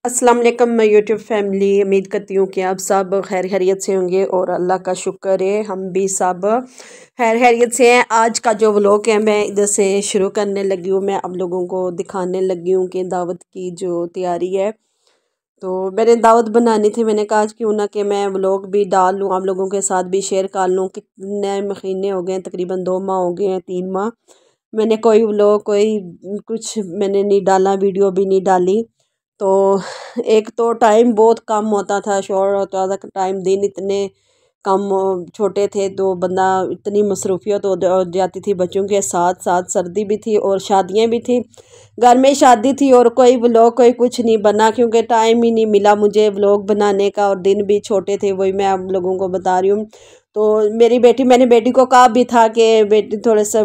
अस्सलाम वालेकुम मैं यूट्यूब फैमिली। उम्मीद करती हूँ कि आप सब खैर खैरियत से होंगे और अल्लाह का शुक्र है हम भी सब खैर खैरियत से हैं। आज का जो व्लॉग है मैं इधर से शुरू करने लगी हूँ। मैं आप लोगों को दिखाने लगी हूँ कि दावत की जो तैयारी है। तो मैंने दावत बनानी थी, मैंने कहा आज क्यों ना कि मैं व्लॉग भी डाल लूँ, आप लोगों के साथ भी शेयर कर लूँ। कितने महीने हो गए हैं, तकरीबन 2 माह हो गए हैं, 3 माह मैंने कोई व्लॉग कोई कुछ मैंने नहीं डाला, वीडियो भी नहीं डाली। तो एक तो टाइम बहुत कम होता था, शॉर्ट होता था टाइम, दिन इतने कम छोटे थे तो बंदा इतनी मसरूफियत हो जाती थी बच्चों के साथ साथ। सर्दी भी थी और शादियां भी थी, घर में शादी थी और कोई व्लॉग कोई कुछ नहीं बना क्योंकि टाइम ही नहीं मिला मुझे व्लॉग बनाने का और दिन भी छोटे थे, वही मैं आप लोगों को बता रही हूँ। तो मेरी बेटी, मैंने बेटी को कहा भी था कि बेटी थोड़े सा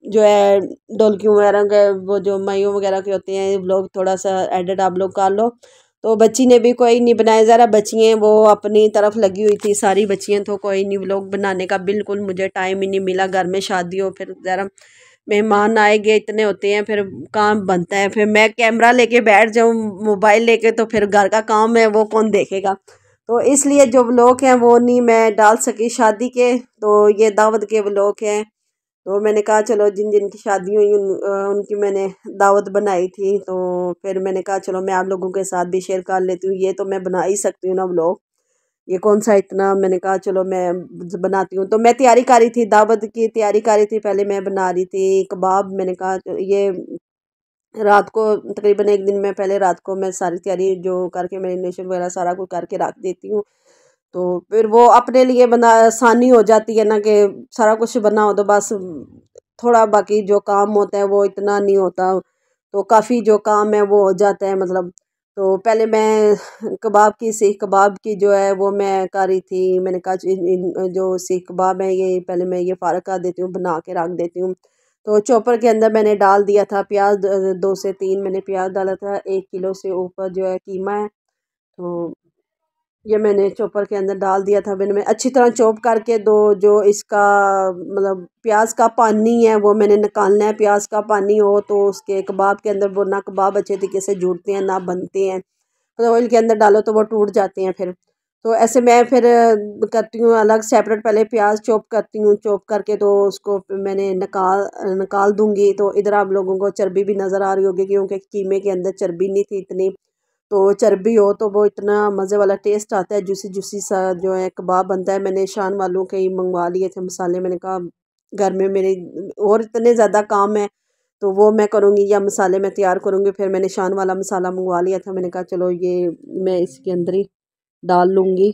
जो है ढोलकियों वगैरह के वो जो माइयों वगैरह के होते हैं व्लॉग थोड़ा सा एडिट आप लोग कर लो। तो बच्ची ने भी कोई नहीं बनाया, ज़रा बच्चियाँ वो अपनी तरफ लगी हुई थी सारी बच्चियाँ, तो कोई नहीं व्लॉग बनाने का बिल्कुल मुझे टाइम ही नहीं मिला। घर में शादी हो फिर ज़रा मेहमान आए गए इतने होते हैं, फिर काम बनता है, फिर मैं कैमरा लेके बैठ जाऊँ मोबाइल लेके तो फिर घर का काम है वो कौन देखेगा। तो इसलिए जो व्लॉग हैं वो नहीं मैं डाल सकी शादी के, तो ये दावत के व्लॉग हैं। तो मैंने कहा चलो जिन जिन की शादी हुई उनकी मैंने दावत बनाई थी, तो फिर मैंने कहा चलो मैं आप लोगों के साथ भी शेयर कर लेती हूँ। ये तो मैं बना ही सकती हूँ ना व्लॉग, ये कौन सा इतना, मैंने कहा चलो मैं बनाती हूँ। तो मैं तैयारी कर रही थी, दावत की तैयारी कर रही थी, पहले मैं बना रही थी कबाब। मैंने कहा ये रात को तकरीबन एक दिन में पहले रात को मैं सारी तैयारी जो करके मैरिनेशन वगैरह सारा कुछ करके रख देती हूँ। तो फिर वो अपने लिए बना आसानी हो जाती है ना कि सारा कुछ बना हो तो बस थोड़ा बाकी जो काम होता है वो इतना नहीं होता, तो काफ़ी जो काम है वो हो जाता है मतलब। तो पहले मैं कबाब की सीख कबाब की जो है वो मैं कर रही थी। मैंने कहा जो सीख कबाब है ये पहले मैं ये फारक कर देती हूँ, बना के रख देती हूँ। तो चॉपर के अंदर मैंने डाल दिया था प्याज, 2 से 3 मैंने प्याज डाला था। 1 किलो से ऊपर जो है कीमा है, तो ये मैंने चॉपर के अंदर डाल दिया था। मैंने अच्छी तरह चॉप करके दो जो इसका मतलब प्याज का पानी है वो मैंने निकालना है। प्याज का पानी हो तो उसके कबाब के अंदर वो ना कबाब अच्छे तरीके से जुड़ते हैं ना बनते हैं, तो ऑयल के अंदर डालो तो वो टूट जाते हैं फिर। तो ऐसे मैं फिर करती हूँ अलग सेपरेट, पहले प्याज चॉप करती हूँ, चॉप करके तो उसको मैंने निकाल निकाल दूंगी। तो इधर आप लोगों को चर्बी भी नज़र आ रही होगी क्योंकि कीमे के अंदर चर्बी नहीं थी इतनी। तो चर्बी हो तो वो इतना मज़े वाला टेस्ट आता है, जूसी जूसी सा जो है कबाब बनता है। मैंने शान वालों के ही मंगवा लिए थे मसाले, मैंने कहा घर में मेरे और इतने ज़्यादा काम है तो वो मैं करूँगी या मसाले मैं तैयार करूँगी। फिर मैंने शान वाला मसाला मंगवा लिया था, मैंने कहा चलो ये मैं इसके अंदर ही डाल लूँगी।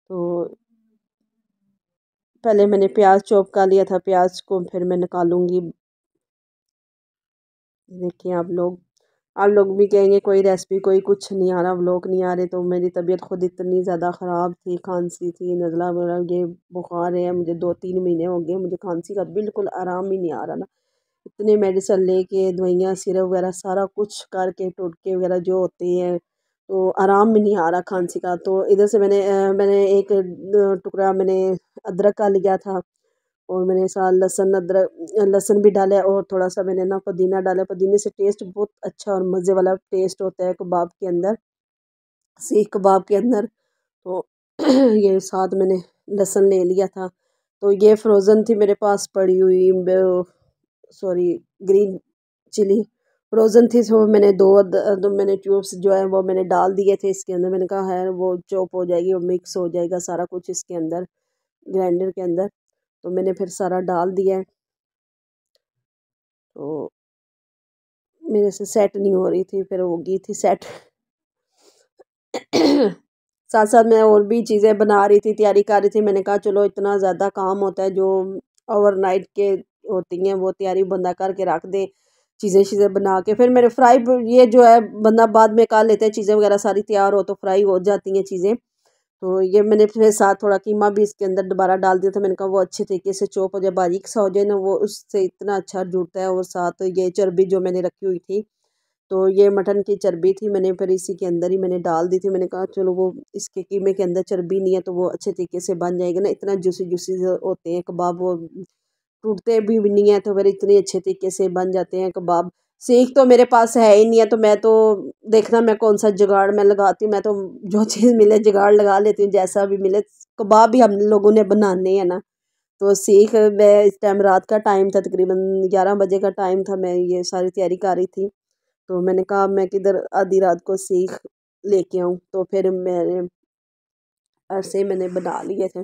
तो पहले मैंने प्याज चॉप कर लिया था, प्याज को फिर मैं निकालूंगी। देखिए आप लोग भी कहेंगे कोई रेसिपी कोई कुछ नहीं आ रहा, व्लॉग नहीं आ रहे। तो मेरी तबीयत खुद इतनी ज़्यादा ख़राब थी, खांसी थी, नज़ला वगैरह, ये बुखार है मुझे, 2-3 महीने हो गए मुझे खांसी का, बिल्कुल आराम ही नहीं आ रहा ना। इतने मेडिसिन लेके दवाइयाँ सिरप वगैरह सारा कुछ करके टोटके वगैरह जो होते हैं तो आराम भी नहीं आ रहा खांसी का। तो इधर से मैंने एक टुकड़ा मैंने अदरक का लिया था और मैंने साथ लहसुन अदरक लहसुन भी डाला है और थोड़ा सा मैंने ना पुदीना डाला। पुदीने से टेस्ट बहुत अच्छा और मज़े वाला टेस्ट होता है कबाब के अंदर, सीख कबाब के अंदर। तो ये साथ मैंने लहसुन ले लिया था। तो ये फ्रोज़न थी मेरे पास पड़ी हुई, सॉरी ग्रीन चिली फ्रोज़न थी, तो मैंने दो मैंने ट्यूब्स जो है वो मैंने डाल दिए थे इसके अंदर। मैंने कहा है वो चॉप हो जाएगी, वो मिक्स हो जाएगा सारा कुछ इसके अंदर ग्राइंडर के अंदर। तो मैंने फिर सारा डाल दिया है। तो मेरे से सेट नहीं हो रही थी, फिर हो गई थी सेट। साथ साथ मैं और भी चीज़ें बना रही थी, तैयारी कर रही थी। मैंने कहा चलो इतना ज़्यादा काम होता है जो ओवरनाइट के होती हैं वो तैयारी बंदा करके रख दे, चीज़ें चीज़ें बना के फिर मेरे फ्राई ये जो है बंदा बाद में कर लेते हैं, चीज़ें वगैरह सारी तैयार हो तो फ्राई हो जाती हैं चीज़ें। तो ये मैंने फिर साथ थोड़ा कीमा भी इसके अंदर दोबारा डाल दिया था। मैंने कहा वो अच्छे तरीके से चॉप हो जाए, बारीक सा हो जाए ना, वो उससे इतना अच्छा जुड़ता है। और साथ ये चर्बी जो मैंने रखी हुई थी, तो ये मटन की चर्बी थी, मैंने फिर इसी के अंदर ही मैंने डाल दी थी। मैंने कहा चलो वो इसके कीमे के अंदर चर्बी नहीं है तो वो अच्छे तरीके से बन जाएगा ना, इतना जूसी जूसी होते हैं कबाब, वो टूटते भी नहीं है तो फिर इतने अच्छे तरीके से बन जाते हैं कबाब। सीख तो मेरे पास है ही नहीं है, तो मैं तो देखना मैं कौन सा जुगाड़ मैं लगाती हूँ। मैं तो जो चीज़ मिले जुगाड़ लगा लेती हूँ, जैसा भी मिले। कबाब भी हम लोगों ने बनाने हैं ना, तो सीख मैं इस टाइम रात का टाइम था, तकरीबन 11 बजे का टाइम था, मैं ये सारी तैयारी कर रही थी। तो मैंने कहा मैं किधर आधी रात को सीख लेके आऊँ, तो फिर मैंने ऐसे मैंने बना लिए थे।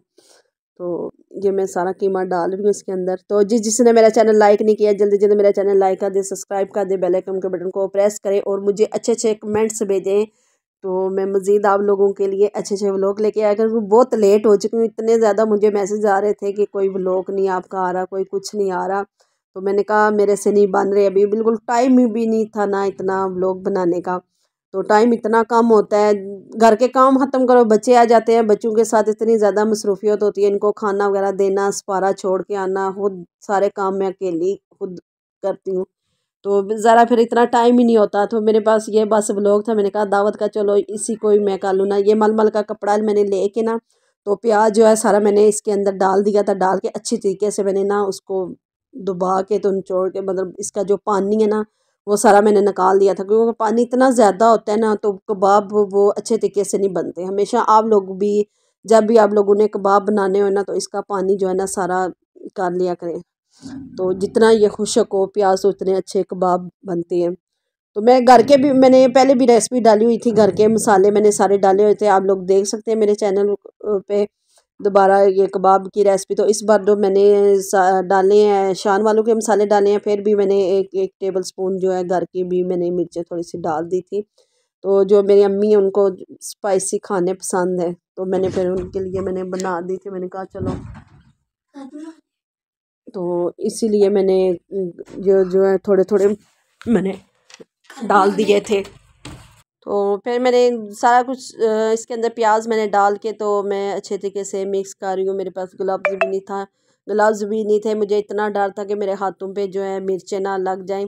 तो ये मैं सारा कीमा डाल रही हूँ इसके अंदर। तो जिसने मेरा चैनल लाइक नहीं किया, जल्दी जल्दी मेरा चैनल लाइक कर दे, सब्सक्राइब कर दे, बेल आइकन के बटन को प्रेस करें और मुझे अच्छे अच्छे कमेंट्स भेजें। तो मैं मज़ीद आप लोगों के लिए अच्छे अच्छे व्लॉग लेके आया करूँ। बहुत लेट हो चुकी हूँ, इतने ज़्यादा मुझे मैसेज आ रहे थे कि कोई व्लॉग नहीं आपका आ रहा, कोई कुछ नहीं आ रहा। तो मैंने कहा मेरे से नहीं बन रहे, अभी बिल्कुल टाइम भी नहीं था ना इतना व्लॉग बनाने का। तो टाइम इतना कम होता है, घर के काम ख़त्म करो, बच्चे आ जाते हैं, बच्चों के साथ इतनी ज़्यादा मसरूफियत होती है, इनको खाना वगैरह देना, सपारा छोड़ के आना, खुद सारे काम मैं अकेली खुद करती हूँ। तो ज़रा फिर इतना टाइम ही नहीं होता। तो मेरे पास ये बस व्लॉग था, मैंने कहा दावत का चलो इसी को ही मैं कर लूँ ना। ये मलमल का कपड़ा मैंने लेके ना, तो प्याज जो है सारा मैंने इसके अंदर डाल दिया था। डाल के अच्छी तरीके से मैंने ना उसको दबा के तो निचोड़ के, मतलब इसका जो पानी है ना वो सारा मैंने निकाल दिया था, क्योंकि पानी इतना ज़्यादा होता है ना तो कबाब वो अच्छे तरीके से नहीं बनते। हमेशा आप लोग भी जब भी आप लोगों ने कबाब बनाने हो ना, तो इसका पानी जो है ना सारा कर लिया करें। तो जितना ये खुशक हो प्याज, उतने अच्छे कबाब बनते हैं। तो मैं घर के भी मैंने पहले भी रेसिपी डाली हुई थी, घर के मसाले मैंने सारे डाले हुए थे, आप लोग देख सकते हैं मेरे चैनल पे दोबारा ये कबाब की रेसिपी। तो इस बार जो मैंने डाले हैं शान वालों के मसाले डाले हैं, फिर भी मैंने एक एक टेबल स्पून जो है घर की भी मैंने मिर्चें थोड़ी सी डाल दी थी। तो जो मेरी अम्मी है उनको स्पाइसी खाने पसंद है, तो मैंने फिर उनके लिए मैंने बना दी थी। मैंने कहा चलो, तो इसीलिए मैंने जो है थोड़े थोड़े मैंने डाल दिए थे। तो फिर मैंने सारा कुछ इसके अंदर प्याज मैंने डाल के तो मैं अच्छे तरीके से मिक्स कर रही हूँ। मेरे पास ग्लव्स भी नहीं था, ग्लव्स भी नहीं थे, मुझे इतना डर था कि मेरे हाथों पे जो है मिर्चें ना लग जाएं।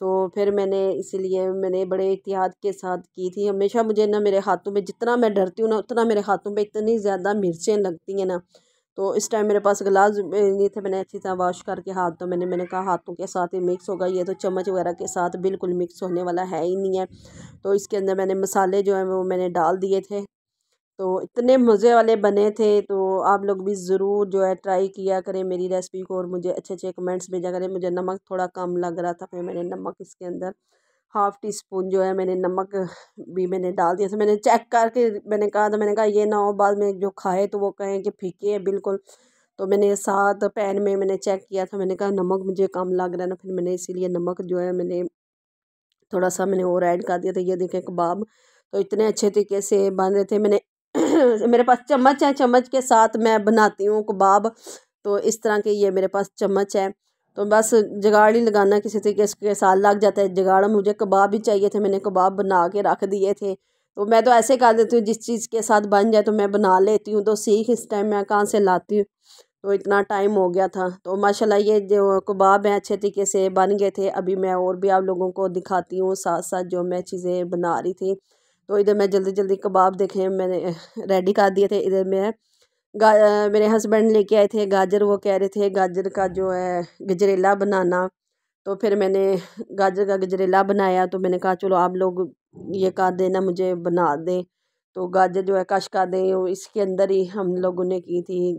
तो फिर मैंने इसीलिए मैंने बड़े एहतियात के साथ की थी। हमेशा मुझे ना मेरे हाथों पे, जितना मैं डरती हूँ ना उतना मेरे हाथों पे इतनी ज़्यादा मिर्चें लगती हैं ना। तो इस टाइम मेरे पास ग्लास नहीं थे, मैंने अच्छी तरह वॉश करके हाथ, तो मैंने कहा हाथों के साथ ही मिक्स होगा, ये तो चम्मच वगैरह के साथ बिल्कुल मिक्स होने वाला है ही नहीं है। तो इसके अंदर मैंने मसाले जो हैं वो मैंने डाल दिए थे। तो इतने मज़े वाले बने थे। तो आप लोग भी ज़रूर जो है ट्राई किया करें मेरी रेसिपी को और मुझे अच्छे अच्छे कमेंट्स भेजा करें। मुझे नमक थोड़ा कम लग रहा था, फिर मैंने नमक इसके अंदर हाफ़ टी स्पून जो है मैंने नमक भी मैंने डाल दिया था। मैंने चेक करके मैंने कहा था, मैंने कहा ये ना हो बाद में जो खाए तो वो कहें कि फीके है बिल्कुल। तो मैंने साथ पैन में मैंने चेक किया था, मैंने कहा नमक मुझे कम लग रहा है ना, फिर मैंने इसीलिए नमक जो है मैंने थोड़ा सा मैंने और ऐड कर दिया था। ये देखें कबाब तो इतने अच्छे तरीके से बन रहे थे। मैंने मेरे पास चम्मच है, चम्मच के साथ मैं बनाती हूँ कबाब। तो इस तरह के ये मेरे पास चम्मच है। तो बस जुगाड़ ही लगाना किसी तरीके के साथ लग जाता है जुगाड़। मुझे कबाब ही चाहिए थे, मैंने कबाब बना के रख दिए थे। तो मैं तो ऐसे कर देती हूँ, जिस चीज़ के साथ बन जाए तो मैं बना लेती हूँ। तो सीख इस टाइम मैं कहाँ से लाती हूँ, तो इतना टाइम हो गया था। तो माशाल्लाह ये जो कबाब हैं अच्छे तरीके से बन गए थे। अभी मैं और भी आप लोगों को दिखाती हूँ साथ साथ जो मैं चीज़ें बना रही थी। तो इधर मैं जल्दी जल्दी कबाब देखें मैंने रेडी कर दिए थे। इधर मैं मेरे हस्बैंड लेके आए थे गाजर, वो कह रहे थे गाजर का जो है गजरेला बनाना। तो फिर मैंने गाजर का गजरेला बनाया। तो मैंने कहा चलो आप लोग ये कर देना, मुझे बना दें। तो गाजर जो है कश कर दें, वो इसके अंदर ही हम लोगों ने की थी,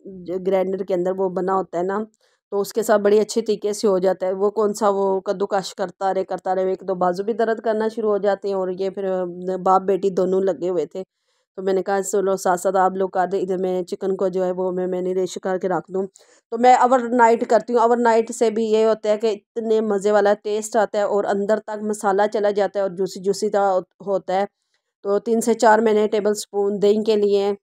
ग्राइंडर के अंदर वो बना होता है ना, तो उसके साथ बड़ी अच्छी तरीके से हो जाता है। वो कौन सा वो कद्दूकश करता रहे, एक तो बाजू भी दर्द करना शुरू हो जाते हैं और ये फिर बाप बेटी दोनों लगे हुए थे। तो मैंने कहा चलो साथ साथ आप लोग कर दे, इधर मैं चिकन को जो है वो मैंने रेश करके रख दूँ। तो मैं ओवरनाइट करती हूँ। ओवरनाइट से भी ये होता है कि इतने मज़े वाला टेस्ट आता है और अंदर तक मसाला चला जाता है और जूसी जूसी तरह होता है। तो 3 से 4 मैंने टेबल स्पून दही के लिए,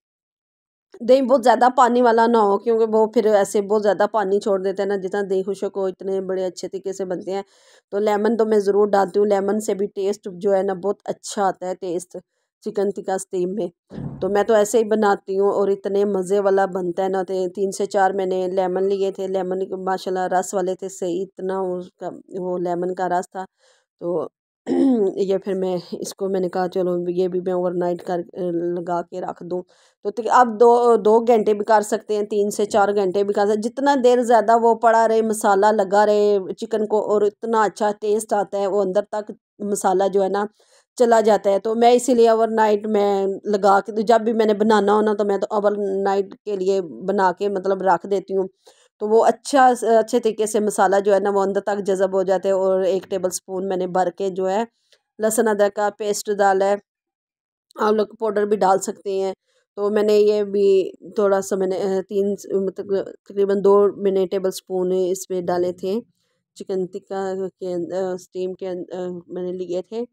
दही बहुत ज़्यादा पानी वाला ना हो, क्योंकि वो फिर ऐसे बहुत ज़्यादा पानी छोड़ देते हैं ना। जितना दही खुशक हो इतने बड़े अच्छे तरीके से बनते हैं। तो लेमन तो मैं ज़रूर डालती हूँ, लेमन से भी टेस्ट जो है ना बहुत अच्छा आता है टेस्ट चिकन टिक्का स्टीम में। तो मैं तो ऐसे ही बनाती हूँ और इतने मज़े वाला बनता है ना। तो 3 से 4 मैंने लेमन लिए थे, लेमन माशाल्लाह रस वाले थे, सही इतना उसका वो लेमन का रस था। तो ये फिर मैं इसको मैंने कहा चलो ये भी मैं ओवरनाइट कर लगा के रख दूँ। तो आप 2 घंटे भी कर सकते हैं, 3 से 4 घंटे भी कर सकते, जितना देर ज़्यादा वो पड़ा रहे, मसाला लगा रहे चिकन को, और इतना अच्छा टेस्ट आता है, वो अंदर तक मसाला जो है ना चला जाता है। तो मैं इसीलिए ओवरनाइट में लगा के, तो जब भी मैंने बनाना हो ना तो मैं तो ओवरनाइट के लिए बना के मतलब रख देती हूँ। तो वो अच्छे तरीके से मसाला जो है ना वो अंदर तक जज़ब हो जाता है। और 1 टेबल स्पून मैंने भर के जो है लहसुन अदरक का पेस्ट डाला है। आप लोग पाउडर भी डाल सकते हैं। तो मैंने ये भी थोड़ा सा मैंने मतलब तकरीबन 2 मैंने टेबल स्पून इसमें डाले थे, चिकन टिक्का के स्टीम के मैंने लिए थे।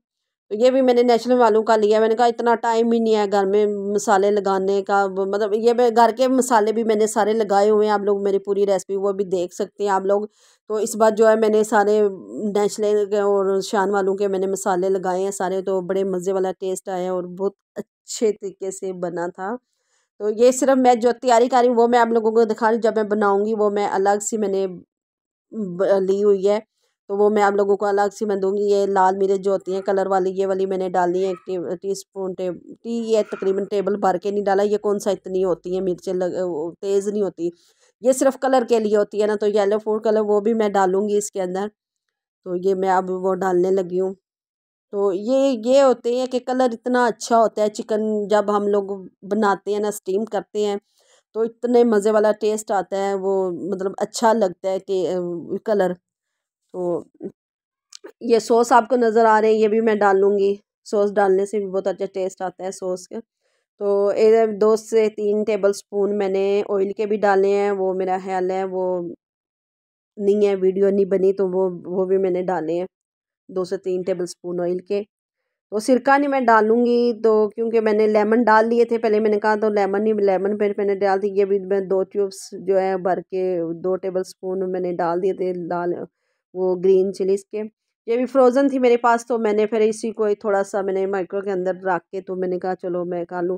तो ये भी मैंने नेचुरल वालों का लिया। मैंने कहा इतना टाइम ही नहीं है घर में मसाले लगाने का, मतलब ये मैं घर के मसाले भी मैंने सारे लगाए हुए हैं। आप लोग मेरी पूरी रेसिपी वो भी देख सकते हैं आप लोग। तो इस बार जो है मैंने सारे नेचुरल के और शान वालों के मैंने मसाले लगाए हैं सारे, तो बड़े मज़े वाला टेस्ट आया और बहुत अच्छे तरीके से बना था। तो ये सिर्फ मैं जो तैयारी कर रही हूँ वो मैं आप लोगों को दिखा रही हूँ, जब मैं बनाऊँगी वो मैं अलग से मैंने ली हुई है। तो वो मैं आप लोगों को अलग से मैं दूंगी। ये लाल मिर्च जो होती हैं कलर वाली, ये वाली मैंने डाली है, 1 टी स्पून टी ये तकरीबन टेबल भर के नहीं डाला। ये कौन सा इतनी होती है मिर्चें तेज़ नहीं होती, ये सिर्फ कलर के लिए होती है ना। तो येलो फूड कलर वो भी मैं डालूंगी इसके अंदर। तो ये मैं अब वो डालने लगी हूँ। तो ये होते हैं कि कलर इतना अच्छा होता है चिकन जब हम लोग बनाते हैं ना, स्टीम करते हैं, तो इतने मज़े वाला टेस्ट आता है वो, मतलब अच्छा लगता है कलर। तो ये सॉस आपको नज़र आ रहे हैं, ये भी मैं डाल लूँगी। सॉस डालने से भी बहुत अच्छा टेस्ट आता है सॉस का। तो 2 से 3 टेबल स्पून मैंने ऑयल के भी डाले हैं, वो मेरा ख्याल है वो नहीं है, वीडियो नहीं बनी, तो वो भी मैंने डाले हैं 2 से 3 टेबल स्पून ऑयल के। तो सिरका नहीं मैं डालूंगी, तो क्योंकि मैंने लेमन डाल लिए थे पहले, मैंने कहा तो लेमन नहीं, लेमन फिर मैंने डाल दी। ये भी मैं 2 ट्यूब्स जो है भर के 2 टेबल स्पून मैंने डाल दिए थे लाल वो ग्रीन चिलीज के। ये भी फ्रोज़न थी मेरे पास, तो मैंने फिर इसी को थोड़ा सा मैंने माइक्रो के अंदर रख के, तो मैंने कहा चलो मैं खा लूँ।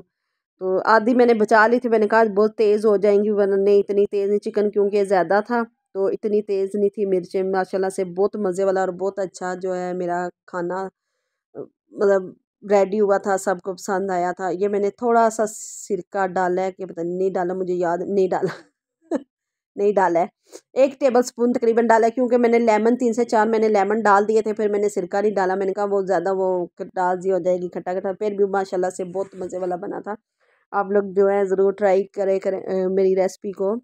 तो आधी मैंने बचा ली थी, मैंने कहा बहुत तेज़ हो जाएंगी, वरना नहीं इतनी तेज़ नहीं, चिकन क्योंकि ज़्यादा था तो इतनी तेज़ नहीं थी मिर्चें। माशाल्लाह से बहुत मज़े वाला और बहुत अच्छा जो है मेरा खाना मतलब रेडी हुआ था, सबको पसंद आया था। ये मैंने थोड़ा सा सिरका डाला है कि पता नहीं डाला, मुझे याद नहीं डाला नहीं डाला है। 1 टेबल स्पून तकरीबन डाला है, क्योंकि मैंने लेमन 3 से 4 मैंने लेमन डाल दिए थे, फिर मैंने सिरका नहीं डाला। मैंने कहा वो ज़्यादा वो खटास ही हो जाएगी, खट्टा खट्टा। फिर भी माशाल्लाह से बहुत मज़े वाला बना था। आप लोग जो है ज़रूर ट्राई करें मेरी रेसिपी को।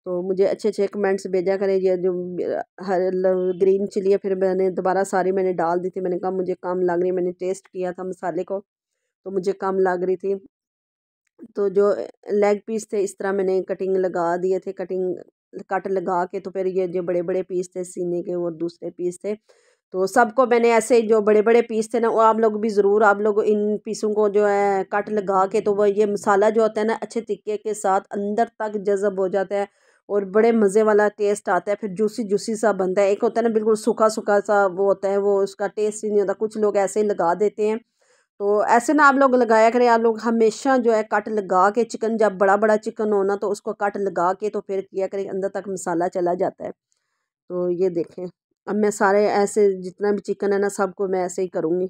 तो मुझे अच्छे अच्छे कमेंट्स भेजा करें। ये जो हर ग्रीन चिली है, फिर मैंने दोबारा सारी मैंने डाल दी थी। मैंने कहा मुझे कम लग रही, मैंने टेस्ट किया था मसाले को तो मुझे कम लग रही थी। तो जो लेग पीस थे इस तरह मैंने कटिंग लगा दिए थे, कटिंग कट लगा के। तो फिर ये जो बड़े बड़े पीस थे सीने के, और दूसरे पीस थे, तो सबको मैंने ऐसे जो बड़े बड़े पीस थे ना, वो आप लोग भी ज़रूर आप लोग इन पीसों को जो है कट लगा के, तो वो ये मसाला जो होता है ना अच्छे तरीके के साथ अंदर तक जज़ब हो जाता है, और बड़े मज़े वाला टेस्ट आता है। फिर जूसी जूसी सा बनता है। एक होता है ना बिल्कुल सूखा सूखा सा वो होता है, वो उसका टेस्ट ही नहीं होता। कुछ लोग ऐसे ही लगा देते हैं, तो ऐसे ना आप लोग लगाया करें। आप लोग हमेशा जो है कट लगा के, चिकन जब बड़ा बड़ा चिकन हो ना तो उसको कट लगा के तो फिर किया करें, अंदर तक मसाला चला जाता है। तो ये देखें, अब मैं सारे ऐसे जितना भी चिकन है ना सबको मैं ऐसे ही करूँगी।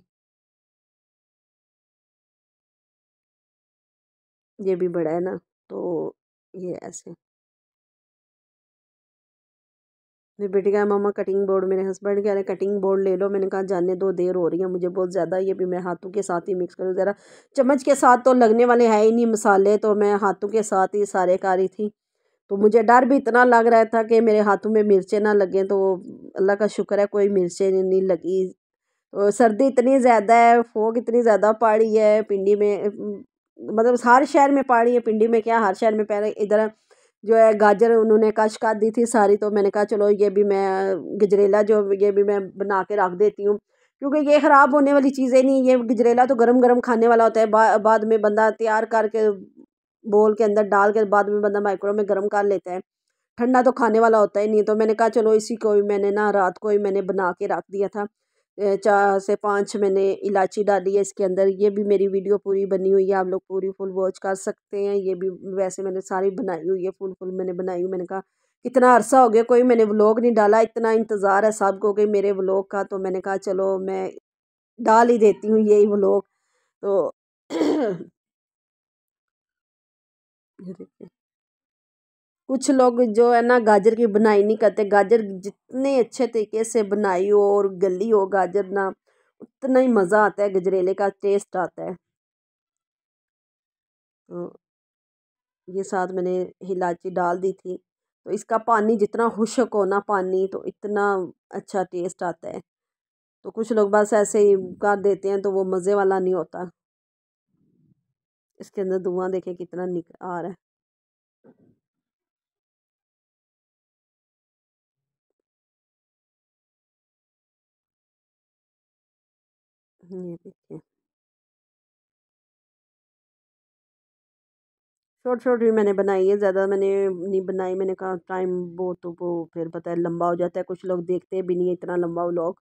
ये भी बड़ा है ना, तो ये ऐसे। मेरी बेटी का मम्मा कटिंग बोर्ड, मेरे हस्बैंड कह रहे कटिंग बोर्ड ले लो। मैंने कहा जाने दो, देर हो रही है मुझे बहुत ज़्यादा। ये भी मैं हाथों के साथ ही मिक्स करूँ ज़रा, चम्मच के साथ तो लगने वाले है ही नहीं मसाले, तो मैं हाथों के साथ ही सारे कर रही थी। तो मुझे डर भी इतना लग रहा था कि मेरे हाथों में मिर्चें ना लगें, तो अल्लाह का शुक्र है कोई मिर्चें नहीं लगी। तो सर्दी इतनी ज़्यादा है, फोग इतनी ज़्यादा पड़ी है पिंडी में, मतलब हर शहर में पड़ी है, पिंडी में क्या हर शहर में पड़ रही। इधर जो है गाजर उन्होंने कश कर दी थी सारी, तो मैंने कहा चलो ये भी मैं गजरेला जो ये भी मैं बना के रख देती हूँ, क्योंकि ये ख़राब होने वाली चीज़ें नहीं। ये गजरेला तो गरम गरम खाने वाला होता है। बाद में बंदा तैयार करके बोल के अंदर डाल के बाद में बंदा माइक्रो में गर्म कर लेता है, ठंडा तो खाने वाला होता ही नहीं। तो मैंने कहा चलो इसी को ही मैंने ना रात को ही मैंने बना के रख दिया था। 4 से 5 मैंने इलायची डाली है इसके अंदर। ये भी मेरी वीडियो पूरी बनी हुई है, आप लोग पूरी फुल वॉच कर सकते हैं। ये भी वैसे मैंने सारी बनाई हुई है, फुल फुल मैंने बनाई हुई। मैंने कहा कितना अरसा हो गया कोई मैंने व्लॉग नहीं डाला, इतना इंतज़ार है सबको कि मेरे व्लॉग का। तो मैंने कहा चलो मैं डाल ही देती हूँ यही व्लॉग। तो ये देखिए, कुछ लोग जो है ना गाजर की बनाई नहीं करते। गाजर जितने अच्छे तरीके से बनाई हो और गली हो गाजर ना, उतना ही मज़ा आता है, गजरेले का टेस्ट आता है। तो ये साथ मैंने इलायची डाल दी थी। तो इसका पानी जितना खुश्क हो ना पानी, तो इतना अच्छा टेस्ट आता है। तो कुछ लोग बस ऐसे ही कर देते हैं तो वो मज़े वाला नहीं होता। इसके अंदर धुआं देखें कितना निक आ रहा है। ये देखिए, शॉर्ट शॉर्ट भी मैंने बनाई है, ज़्यादा मैंने नहीं बनाई। मैंने कहा टाइम वो तो वो फिर पता है लंबा हो जाता है, कुछ लोग देखते भी नहीं है इतना लंबा व्लॉग।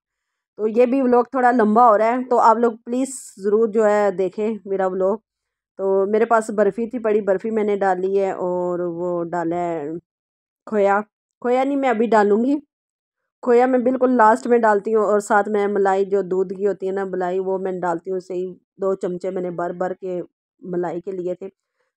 तो ये भी व्लॉग थोड़ा लंबा हो रहा है, तो आप लोग प्लीज़ ज़रूर जो है देखें मेरा व्लॉग। तो मेरे पास बर्फ़ी थी पड़ी, बर्फ़ी मैंने डाली है और वो डाला है खोया। खोया नहीं, मैं अभी डालूँगी। खोया मैं बिल्कुल लास्ट में डालती हूँ, और साथ में मलाई जो दूध की होती है ना मलाई, वो मैं डालती हूँ। सही 2 चमचे मैंने भर भर के मलाई के लिए थे।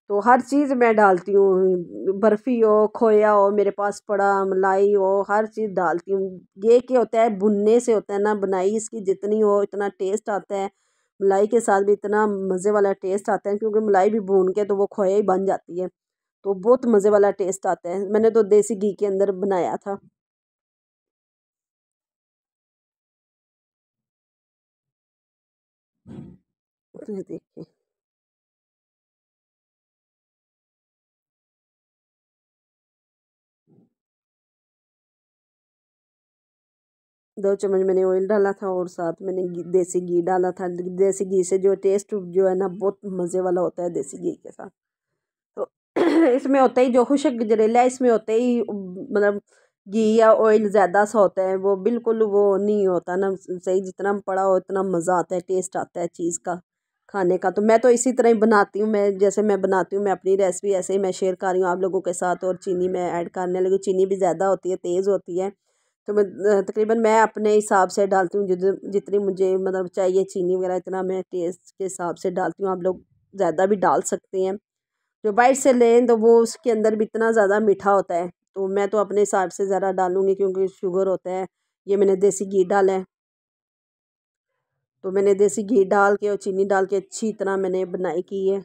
तो हर चीज़ मैं डालती हूँ, बर्फ़ी हो, खोया हो, मेरे पास पड़ा मलाई हो, हर चीज़ डालती हूँ। ये क्या होता है, भुनने से होता है ना, बुनाई इसकी जितनी हो इतना टेस्ट आता है। मलाई के साथ भी इतना मज़े वाला टेस्ट आता है, क्योंकि मलाई भी भून के तो वो खोया ही बन जाती है। तो बहुत मज़े वाला टेस्ट आता है। मैंने तो देसी घी के अंदर बनाया था। तो ये देखिए, 2 चम्मच मैंने ऑयल डाला था और साथ मैंने देसी घी डाला था। देसी घी से जो टेस्ट जो है ना बहुत मज़े वाला होता है देसी घी के साथ। तो इसमें होता ही जो खुशक गजरेला है, इसमें होते ही मतलब घी या ऑयल ज़्यादा सा होता है, वो बिल्कुल वो नहीं होता ना सही। जितना पड़ा हो उतना मज़ा आता है, टेस्ट आता है चीज़ का खाने का। तो मैं तो इसी तरह ही बनाती हूँ। मैं जैसे मैं बनाती हूँ, मैं अपनी रेसिपी ऐसे ही मैं शेयर कर रही हूँ आप लोगों के साथ। और चीनी मैं ऐड करने लगी, चीनी भी ज़्यादा होती है, तेज़ होती है। तो मैं तकरीबन मैं अपने हिसाब से डालती हूँ, जितनी मुझे मतलब चाहिए चीनी वगैरह, इतना मैं टेस्ट के हिसाब से डालती हूँ। आप लोग ज़्यादा भी डाल सकते हैं। जो बाहर से लें तो वो उसके अंदर भी इतना ज़्यादा मीठा होता है, तो मैं तो अपने हिसाब से ज़्यादा डालूँगी क्योंकि शुगर होता है। ये मैंने देसी घी डाला है। तो मैंने देसी घी डाल के और चीनी डाल के अच्छी तरह मैंने बनाई की है।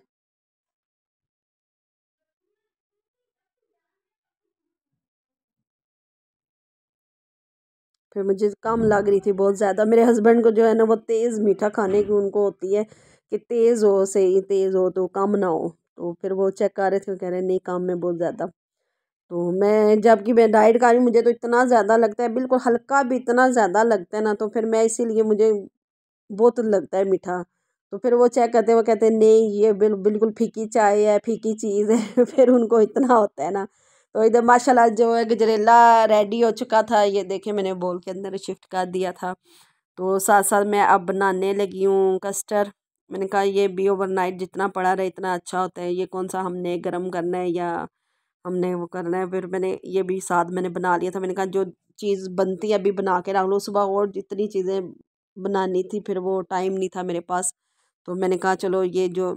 फिर मुझे कम लग रही थी बहुत ज़्यादा। मेरे हस्बैंड को जो है ना वो तेज़ मीठा खाने की उनको होती है कि तेज़ हो, सही तेज़ हो, तो कम ना हो। तो फिर वो चेक कर रहे थे, वो कह रहे नहीं कम में बहुत ज़्यादा। तो मैं जबकि मैं डाइट कर रही हूँ, मुझे तो इतना ज़्यादा लगता है, बिल्कुल हल्का भी इतना ज़्यादा लगता है ना, तो फिर मैं इसीलिए मुझे बहुत लगता है मीठा। तो फिर वो चेक करते हैं, वो कहते हैं नहीं ये बिल्कुल फीकी चाय है, फीकी चीज़ है। फिर उनको इतना होता है ना। तो इधर माशाल्लाह जो है गजरेला रेडी हो चुका था। ये देखे मैंने बोल के अंदर शिफ्ट कर दिया था। तो साथ साथ मैं अब बनाने लगी हूँ कस्टर्ड। मैंने कहा ये भी ओवरनाइट जितना पड़ा रहे इतना अच्छा होता है। ये कौन सा हमने गर्म करना है या हमने वो करना है। फिर मैंने ये भी साथ मैंने बना लिया था। मैंने कहा जो चीज़ बनती है अभी बना के रख लो, सुबह और जितनी चीज़ें बनानी थी फिर वो टाइम नहीं था मेरे पास। तो मैंने कहा चलो ये जो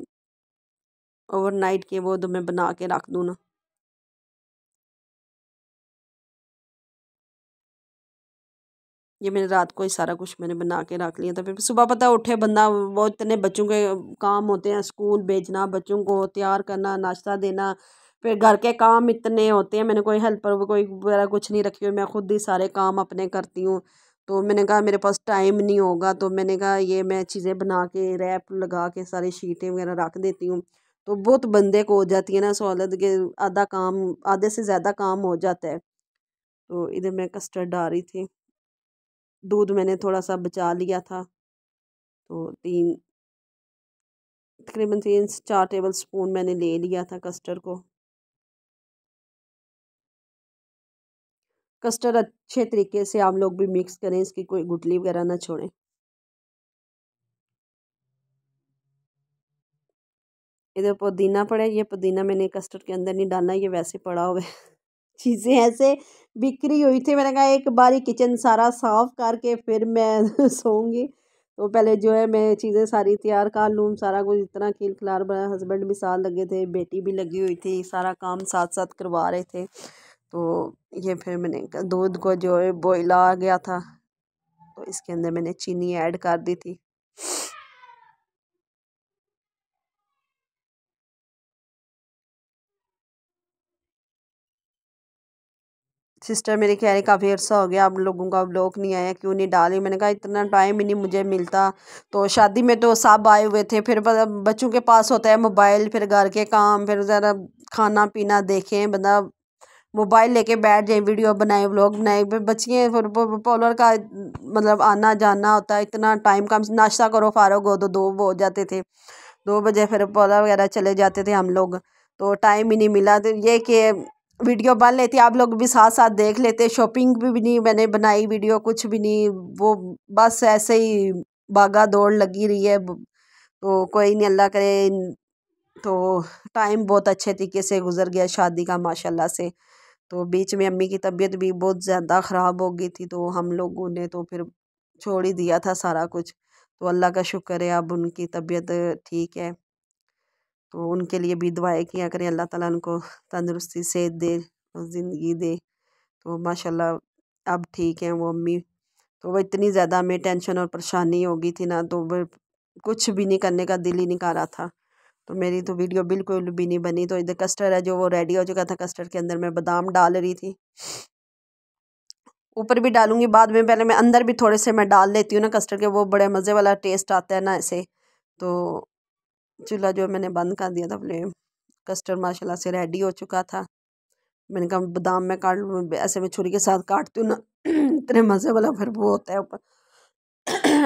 ओवरनाइट के वो तो मैं बना के रख दूँ ना। ये मैंने रात को ही सारा कुछ मैंने बना के रख लिया था। फिर सुबह पता है उठे बंदा, वो इतने बच्चों के काम होते हैं, स्कूल भेजना, बच्चों को तैयार करना, नाश्ता देना, फिर घर के काम इतने होते हैं। मैंने कोई हेल्पर कोई वगैरह कुछ नहीं रखी हुई, मैं खुद ही सारे काम अपने करती हूँ। तो मैंने कहा मेरे पास टाइम नहीं होगा, तो मैंने कहा ये मैं चीज़ें बना के रैप लगा के सारी शीटें वगैरह रख देती हूँ। तो बहुत बंदे को हो जाती है ना सहूलत के, आधा काम आधे से ज़्यादा काम हो जाता है। तो इधर मैं कस्टर्ड डाल रही थी। दूध मैंने थोड़ा सा बचा लिया था। तो तीन तकरीबन 3-4 टेबल स्पून मैंने ले लिया था कस्टर्ड को। कस्टर्ड अच्छे तरीके से आप लोग भी मिक्स करें, इसकी कोई गुठली वगैरह ना छोड़ें। इधर पुदीना पड़ा है, ये पुदीना मैंने कस्टर्ड के अंदर नहीं डालना, ये वैसे पड़ा हुआ है। चीज़ें ऐसे बिखरी हुई थी, मैंने कहा एक बारी किचन सारा साफ करके फिर मैं सोऊंगी। तो पहले जो है मैं चीज़ें सारी तैयार कर लूँ, सारा कुछ इतना खिल खिलार बना। हस्बैंड भी साथ लगे थे, बेटी भी लगी हुई थी, सारा काम साथ साथ करवा रहे थे। तो ये फिर मैंने दूध को जो है बॉयल आ गया था, तो इसके अंदर मैंने चीनी ऐड कर दी थी। सिस्टर मेरी कह रही काफ़ी अर्सा हो गया आप लोगों का व्लॉग नहीं आया, क्यों नहीं डाली। मैंने कहा इतना टाइम ही नहीं मुझे मिलता। तो शादी में तो सब आए हुए थे, फिर बच्चों के पास होता है मोबाइल, फिर घर के काम, फिर ज़रा खाना पीना देखें बंदा, मोबाइल लेके बैठ जाए, वीडियो बनाए, व्लॉग बनाए, फिर बच्चियाँ फिर पॉलर का मतलब आना जाना होता है, इतना टाइम का नाश्ता करो फारग हो तो 2 हो जाते थे। 2 बजे फिर पॉलर वगैरह चले जाते थे हम लोग, तो टाइम ही नहीं मिला। तो ये कि वीडियो बन लेती, आप लोग भी साथ साथ देख लेते। शॉपिंग भी नहीं मैंने बनाई वीडियो, कुछ भी नहीं, वो बस ऐसे ही भागा दौड़ लगी रही है। तो कोई नहीं, अल्लाह करे। तो टाइम बहुत अच्छे तरीके से गुजर गया शादी का माशाल्लाह से। तो बीच में अम्मी की तबीयत भी बहुत ज़्यादा ख़राब हो गई थी, तो हम लोगों ने तो फिर छोड़ ही दिया था सारा कुछ। तो अल्लाह का शुक्र है अब उनकी तबीयत ठीक है। तो उनके लिए भी दुआएं किया करें, अल्लाह ताला उनको तंदुरुस्ती सेहत दे और ज़िंदगी दे। तो माशाल्लाह अब ठीक हैं वो अम्मी। तो वो इतनी ज़्यादा हमें टेंशन और परेशानी हो गई थी ना, तो वो कुछ भी नहीं करने का दिल ही नहीं कर रहा था। तो मेरी तो वीडियो बिल्कुल भी नहीं बनी। तो इधर कस्टर्ड है जो वो रेडी हो चुका था, कस्टर्ड के अंदर मैं बादाम डाल रही थी, ऊपर भी डालूंगी बाद में, पहले मैं अंदर भी थोड़े से मैं डाल लेती हूँ ना कस्टर्ड के, वो बड़े मज़े वाला टेस्ट आता है ना ऐसे। तो चूल्हा जो मैंने बंद कर दिया था फ्लेम। कस्टर्ड माशाल्लाह से रेडी हो चुका था। मैंने कहा बादाम मैं काट लूँ, ऐसे मैं छुरी के साथ काटती हूँ ना इतने मज़े वाला फिर वो होता है ऊपर।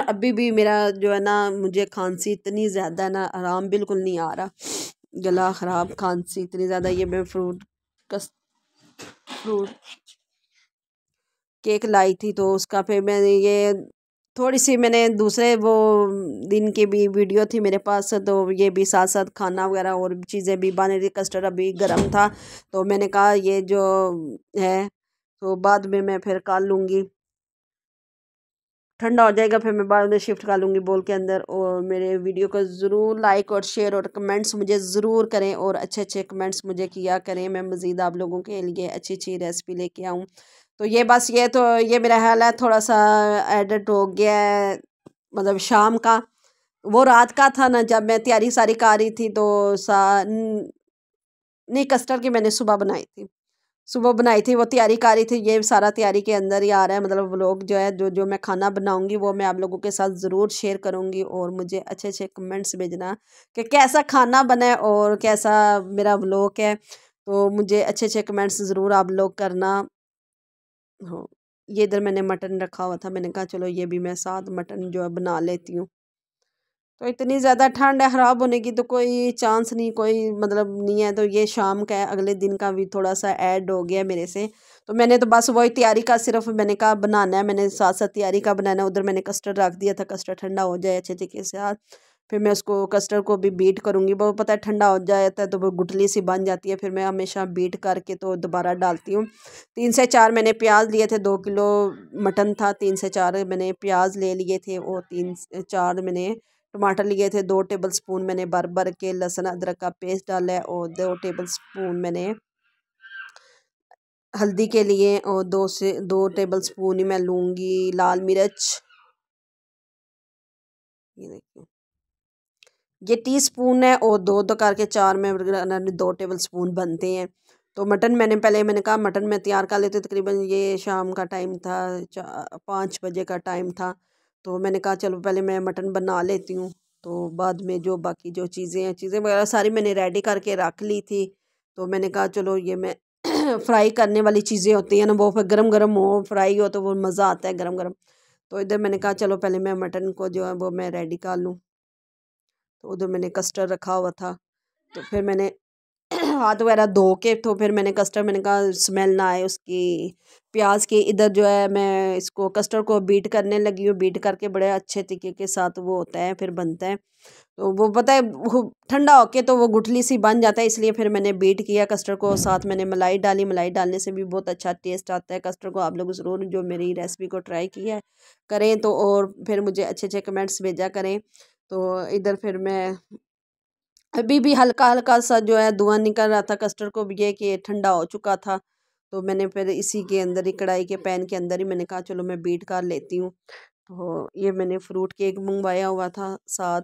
अभी भी मेरा जो है ना, मुझे खांसी इतनी ज़्यादा है ना, आराम बिल्कुल नहीं आ रहा, गला ख़राब, खांसी इतनी ज़्यादा। ये मैं फ्रूट केक लाई थी, तो उसका फिर मैंने ये थोड़ी सी मैंने दूसरे वो दिन की भी वीडियो थी मेरे पास, तो ये भी साथ साथ खाना वगैरह और चीज़ें भी बन रही। कस्टर्ड अभी गर्म था, तो मैंने कहा ये जो है तो बाद में मैं फिर कर लूँगी, ठंडा हो जाएगा फिर मैं बाद में शिफ्ट कर लूँगी बोल के अंदर। और मेरे वीडियो को ज़रूर लाइक और शेयर और कमेंट्स मुझे ज़रूर करें, और अच्छे अच्छे कमेंट्स मुझे किया करें, मैं मज़ीद आप लोगों के लिए अच्छी अच्छी रेसिपी लेके आऊँ। तो ये बस ये तो ये मेरा हाल है, थोड़ा सा एडिट हो गया है, मतलब शाम का, वो रात का था ना जब मैं तैयारी सारी कर रही थी। तो नहीं, कस्टर्ड की मैंने सुबह बनाई थी, सुबह बनाई थी, वो तैयारी कर रही थी। ये सारा तैयारी के अंदर ही आ रहा है, मतलब व्लॉग जो है जो जो मैं खाना बनाऊंगी वो मैं आप लोगों के साथ ज़रूर शेयर करूंगी। और मुझे अच्छे अच्छे कमेंट्स भेजना कि कैसा खाना बना है और कैसा मेरा व्लॉग है। तो मुझे अच्छे अच्छे कमेंट्स ज़रूर आप लोग करना हो। ये इधर मैंने मटन रखा हुआ था, मैंने कहा चलो ये भी मैं साथ मटन जो है बना लेती हूँ। तो इतनी ज़्यादा ठंड है, ख़राब होने की तो कोई चांस नहीं, कोई मतलब नहीं है। तो ये शाम का है, अगले दिन का भी थोड़ा सा ऐड हो गया मेरे से। तो मैंने तो बस वही तैयारी का सिर्फ मैंने कहा बनाना है, मैंने साथ साथ तैयारी का बनाना है। उधर मैंने कस्टर्ड रख दिया था, कस्टर्ड ठंडा हो जाए अच्छे तरीके से हाथ, फिर मैं उसको कस्टर्ड को भी बीट करूँगी। वो पता है ठंडा हो जाता है तो वो गुठली सी बन जाती है, फिर मैं हमेशा बीट करके तो दोबारा डालती हूँ। 3 से 4 मैंने प्याज लिए थे, 2 किलो मटन था, 3 से 4 मैंने प्याज ले लिए थे, और 3 से 4 मैंने टमाटर लिए थे। 2 टेबल स्पून मैंने भर भर के लहसुन अदरक का पेस्ट डाला है, और 2 टेबल स्पून मैंने हल्दी के लिए, और 2 टेबल स्पून ही मैं लूँगी लाल मिर्च। ये देखिए ये टीस्पून है, और दो दो करके 4 में 2 टेबल स्पून बनते हैं। तो मटन मैंने कहा मटन मैं तैयार कर लेती, तकरीबन ये शाम का टाइम था, 5 बजे का टाइम था। तो मैंने कहा चलो पहले मैं मटन बना लेती हूँ, तो बाद में जो बाकी जो चीज़ें हैं, चीज़ें वगैरह सारी मैंने रेडी करके रख ली थी। तो मैंने कहा चलो ये मैं फ्राई करने वाली चीज़ें होती हैं ना, वो फिर गरम गरम हो, फ्राई हो तो वो मज़ा आता है गरम गरम। तो इधर मैंने कहा चलो पहले मैं मटन को जो है वो मैं रेडी कर लूँ। तो उधर मैंने कस्टर्ड रखा हुआ था, तो फिर मैंने हाथ वगैरह धो के तो फिर मैंने कस्टर्ड, मैंने कहा स्मेल ना आए उसकी, प्याज की। इधर जो है मैं इसको कस्टर्ड को बीट करने लगी हूँ। बीट करके बड़े अच्छे तरीके के साथ वो होता है, फिर बनता है। तो वो पता है वो ठंडा होके तो वो गुठली सी बन जाता है, इसलिए फिर मैंने बीट किया कस्टर्ड को। साथ मैंने मलाई डाली, मलाई डालने से भी बहुत अच्छा टेस्ट आता है कस्टर्ड को। आप लोग ज़रूर जो मेरी रेसिपी को ट्राई किया है करें तो, और फिर मुझे अच्छे अच्छे कमेंट्स भेजा करें। तो इधर फिर मैं अभी भी हल्का हल्का सा जो है धुआं निकल रहा था कस्टर्ड को भी, ये कि ठंडा हो चुका था। तो मैंने फिर इसी के अंदर ही, कढ़ाई के पैन के अंदर ही मैंने कहा चलो मैं बीट कर लेती हूँ। तो ये मैंने फ्रूट केक मंगवाया हुआ था साथ,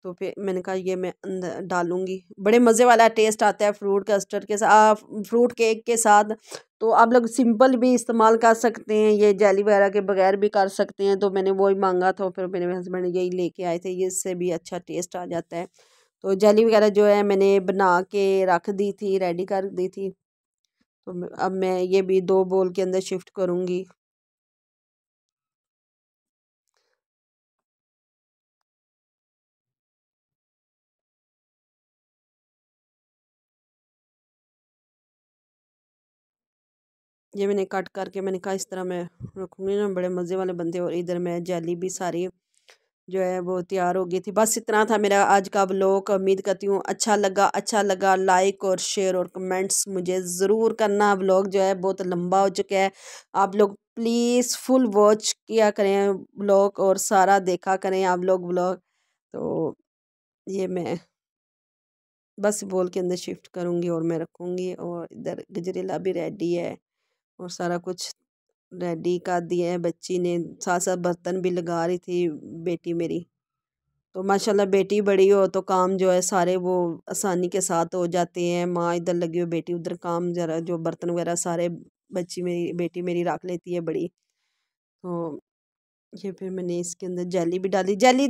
तो फिर मैंने कहा ये मैं अंदर डालूंगी। बड़े मज़े वाला टेस्ट आता है फ्रूट कस्टर्ड के साथ, फ्रूट केक के साथ। तो आप लोग सिंपल भी इस्तेमाल कर सकते हैं, ये जेली वगैरह के बगैर भी कर सकते हैं। तो मैंने वही मांगा था, फिर मेरे हस्बैंड यही लेके आए थे, ये इससे भी अच्छा टेस्ट आ जाता है। तो जेली वगैरह जो है मैंने बना के रख दी थी, रेडी कर दी थी। तो अब मैं ये भी 2 बोल के अंदर शिफ्ट करूँगी। ये मैंने कट करके मैंने कहा इस तरह मैं रखूँगी ना, बड़े मज़े वाले बनते। और इधर मैं जेली भी सारी जो है वो तैयार हो गई थी। बस इतना था मेरा आज का व्लॉग। उम्मीद करती हूँ अच्छा लगा। लाइक और शेयर और कमेंट्स मुझे ज़रूर करना। व्लॉग जो है बहुत लंबा हो चुका है, आप लोग प्लीज़ फुल वॉच किया करें व्लॉग, और सारा देखा करें आप लोग व्लॉग। तो ये मैं बस बोल के अंदर शिफ्ट करूँगी और मैं रखूँगी। और इधर गजरेला भी रेडी है और सारा कुछ रेडी कर दिया है। बच्ची ने साथ साथ बर्तन भी लगा रही थी बेटी मेरी। तो माशाल्लाह बेटी बड़ी हो तो काम जो है सारे वो आसानी के साथ हो जाते हैं। माँ इधर लगी हो, बेटी उधर, काम जरा जो बर्तन वगैरह सारे बच्ची मेरी, बेटी मेरी रख लेती है बड़ी। तो ये फिर मैंने इसके अंदर जेली भी डाली। जेली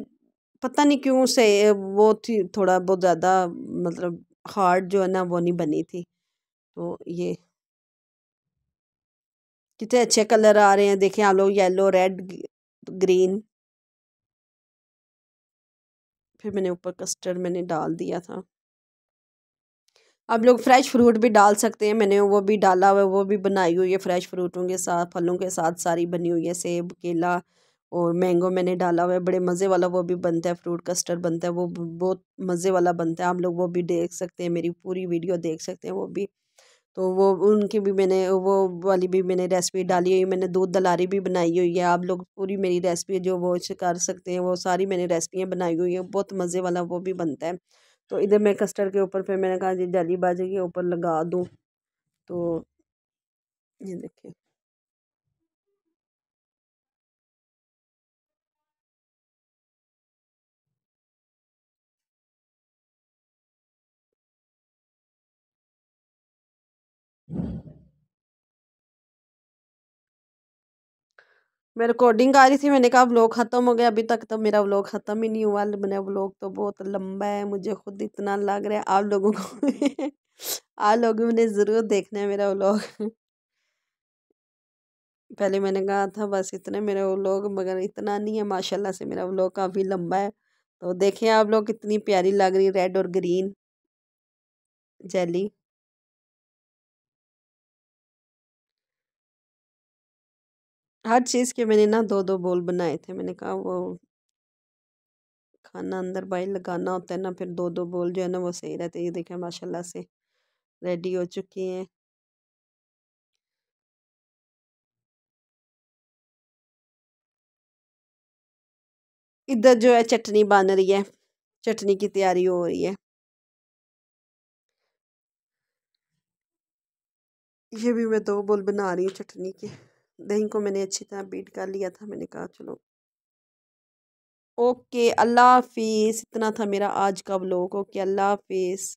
पता नहीं क्यों से वो थी थोड़ा बहुत ज़्यादा, मतलब हार्ड जो है ना वो नहीं बनी थी। तो ये कितने अच्छे कलर आ रहे हैं, देखें आप लोग, येलो, रेड, ग्रीन। फिर मैंने ऊपर कस्टर्ड मैंने डाल दिया था। आप लोग फ्रेश फ्रूट भी डाल सकते हैं, मैंने वो भी डाला हुआ है, वो भी बनाई हुई है फ्रेश फ्रूटों के साथ, फलों के साथ सारी बनी हुई है। सेब, केला और मैंगो मैंने डाला हुआ है। बड़े मज़े वाला वो भी बनता है, फ्रूट कस्टर्ड बनता है, वो बहुत मज़े वाला बनता है। आप लोग वो भी देख सकते हैं, मेरी पूरी वीडियो देख सकते हैं वो भी। तो वो उनकी भी मैंने वो वाली भी मैंने रेसिपी डाली हुई। मैंने दूध दलारी भी बनाई हुई है। आप लोग पूरी मेरी रेसिपी जो वो कर सकते हैं, वो सारी मैंने रेसिपियाँ बनाई हुई है, बहुत मज़े वाला वो भी बनता है। तो इधर मैं कस्टर्ड के ऊपर फिर मैंने कहा जी जाली बाजी के ऊपर लगा दूँ। तो ये देखिए, मैं रिकॉर्डिंग आ रही थी, मैंने कहा व्लॉग ख़त्म हो गया, अभी तक तो मेरा व्लॉग ख़त्म ही नहीं हुआ। मेरा व्लॉग तो बहुत लंबा है, मुझे खुद इतना लग रहा है। आप लोगों को आप लोगों ने ज़रूर देखना है मेरा व्लॉग। पहले मैंने कहा था बस इतने मेरे व्लॉग, मगर इतना नहीं है, माशाल्लाह से मेरा व्लॉग काफ़ी लंबा है। तो देखें आप लोग कितनी प्यारी लग रही, रेड और ग्रीन जेली। हर चीज़ के मैंने ना 2-2 बोल बनाए थे। मैंने कहा वो खाना अंदर बाहर लगाना होता है ना, फिर 2-2 बोल जो है ना वो सही रहते हैं। ये देखें माशाल्लाह से रेडी हो चुकी हैं। इधर जो है चटनी बन रही है, चटनी की तैयारी हो रही है। ये भी मैं 2 बोल बना रही हूँ चटनी के। दही को मैंने अच्छी तरह बीट कर लिया था। मैंने कहा चलो ओके, अल्लाह हाफिज़। इतना था मेरा आज का व्लॉग। ओके, अल्लाह हाफिज़।